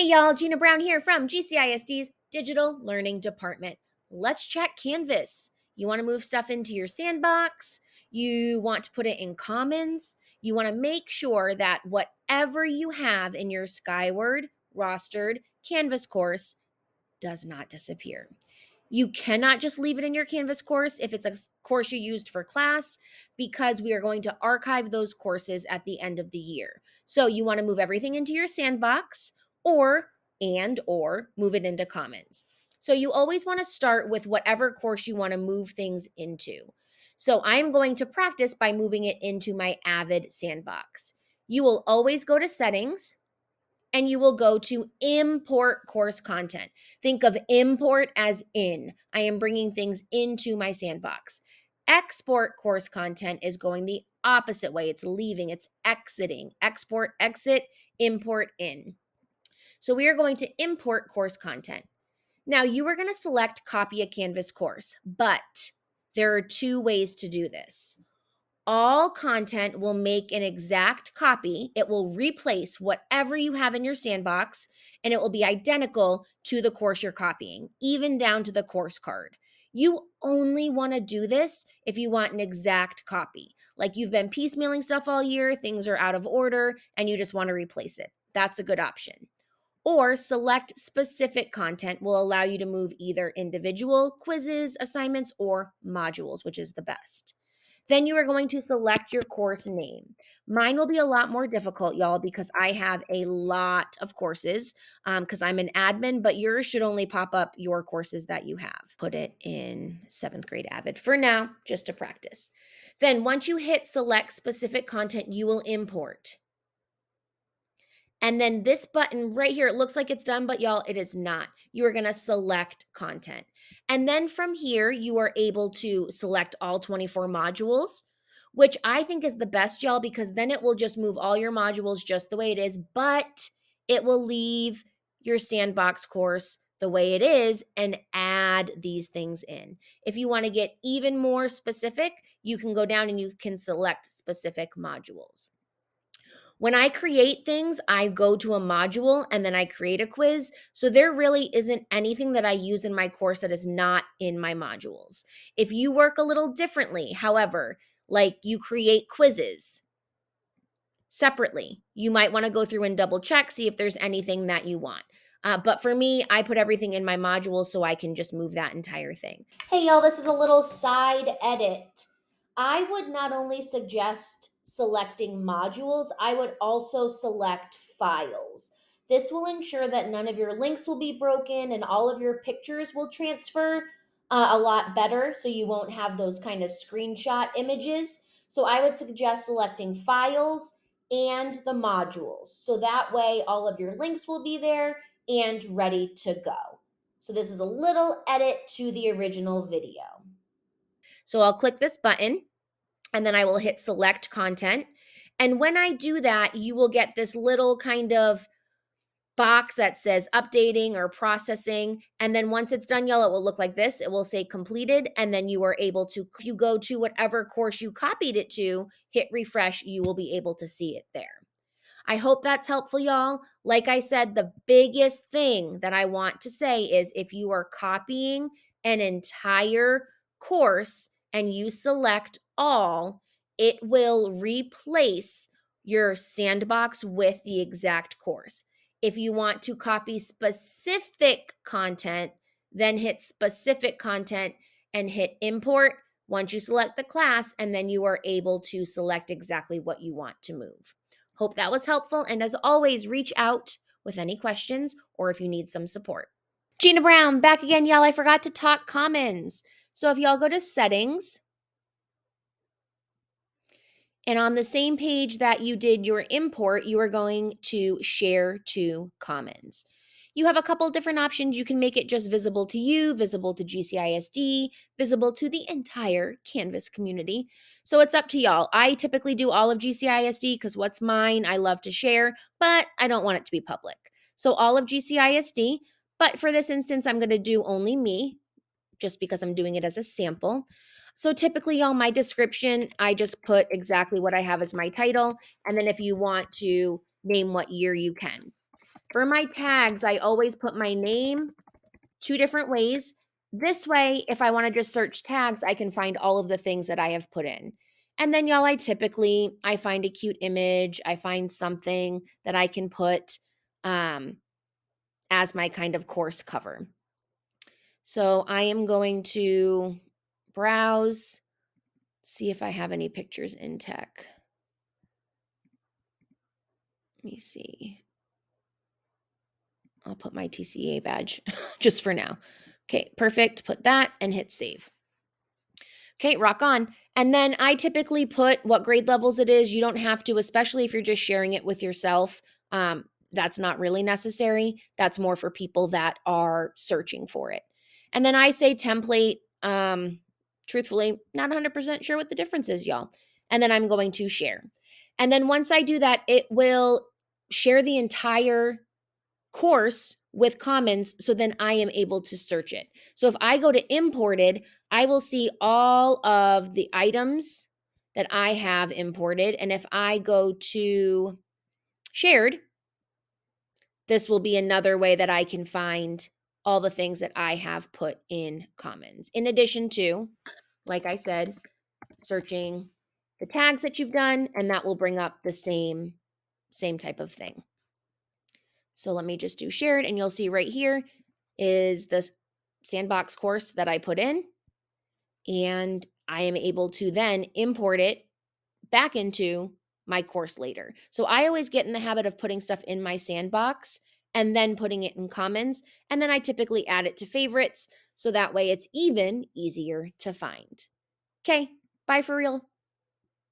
Hey y'all, Gina Brown here from GCISD's Digital Learning Department. Let's check Canvas. You want to move stuff into your sandbox, you want to put it in Commons, you want to make sure that whatever you have in your Skyward rostered Canvas course does not disappear. You cannot just leave it in your Canvas course if it's a course you used for class, because we are going to archive those courses at the end of the year. So you want to move everything into your sandbox or move it into Commons. So you always want to start with whatever course you want to move things into. So I'm going to practice by moving it into my Avid sandbox. You will always go to settings and you will go to import course content. Think of import as in. I am bringing things into my sandbox. Export course content is going the opposite way. It's leaving, it's exiting. Export, exit, import in. So we are going to import course content. Now you are going to select copy a Canvas course, but there are two ways to do this. All content will make an exact copy. It will replace whatever you have in your sandbox, and it will be identical to the course you're copying, even down to the course card. You only want to do this if you want an exact copy. Like you've been piecemealing stuff all year, things are out of order, and you just want to replace it. That's a good option. Or select specific content will allow you to move either individual quizzes, assignments, or modules, which is the best. Then you are going to select your course name. Mine will be a lot more difficult, y'all, because I have a lot of courses because I'm an admin, but yours should only pop up your courses that you have. Put it in 7th grade Avid for now, just to practice. Then once you hit select specific content, you will import. And then this button right here, it looks like it's done, but y'all, it is not. You are going to select content. And then from here, you are able to select all 24 modules, which I think is the best, y'all, because then it will just move all your modules just the way it is, but it will leave your sandbox course the way it is and add these things in. If you want to get even more specific, you can go down and you can select specific modules. When I create things, I go to a module and then I create a quiz. So there really isn't anything that I use in my course that is not in my modules. If you work a little differently, however, like you create quizzes separately, you might want to go through and double check, see if there's anything that you want. But for me, I put everything in my modules so I can just move that entire thing. Hey, y'all, this is a little side edit. I would not only suggest selecting modules, I would also select files. This will ensure that none of your links will be broken and all of your pictures will transfer a lot better, so you won't have those kind of screenshot images. So I would suggest selecting files and the modules. So that way all of your links will be there and ready to go. So this is a little edit to the original video. So I'll click this button and then I will hit select content. And when I do that, you will get this little kind of box that says updating or processing. And then once it's done, y'all, it will look like this. It will say completed. And then you are able to, if you go to whatever course you copied it to, hit refresh, you will be able to see it there. I hope that's helpful, y'all. Like I said, the biggest thing that I want to say is if you are copying an entire course and you select all, it will replace your sandbox with the exact course. If you want to copy specific content, then hit specific content and hit import once you select the class, and then you are able to select exactly what you want to move. Hope that was helpful, and as always, reach out with any questions or if you need some support. Gina Brown, back again, y'all. I forgot to talk Commons. So if y'all go to settings, and on the same page that you did your import, you are going to share to Commons. You have a couple different options. You can make it just visible to you, visible to GCISD, visible to the entire Canvas community. So it's up to y'all. I typically do all of GCISD because what's mine, I love to share, but I don't want it to be public. So all of GCISD, but for this instance, I'm going to do only me just because I'm doing it as a sample. So typically on my description, I just put exactly what I have as my title. And then if you want to name what year, you can. For my tags, I always put my name 2 different ways. This way, if I want to just search tags, I can find all of the things that I have put in. And then y'all, I find a cute image, I find something that I can put as my kind of course cover. So I am going to browse, see if I have any pictures in tech. Let me see. I'll put my TCA badge just for now. Okay, perfect. Put that and hit save. Okay, rock on. And then I typically put what grade levels it is. You don't have to, especially if you're just sharing it with yourself. That's not really necessary. That's more for people that are searching for it. And then I say template. Truthfully, not 100% sure what the difference is, y'all. And then I'm going to share. And then once I do that, it will share the entire course with Commons, so then I am able to search it. So if I go to imported, I will see all of the items that I have imported. And if I go to shared, this will be another way that I can find all the things that I have put in Commons. In addition to, like I said, searching the tags that you've done, and that will bring up the same type of thing. So let me just do shared, and you'll see right here is this Sandbox course that I put in, and I am able to then import it back into my course later. So I always get in the habit of putting stuff in my Sandbox and then putting it in Commons, and then I typically add it to favorites so that way it's even easier to find. Okay, bye for real.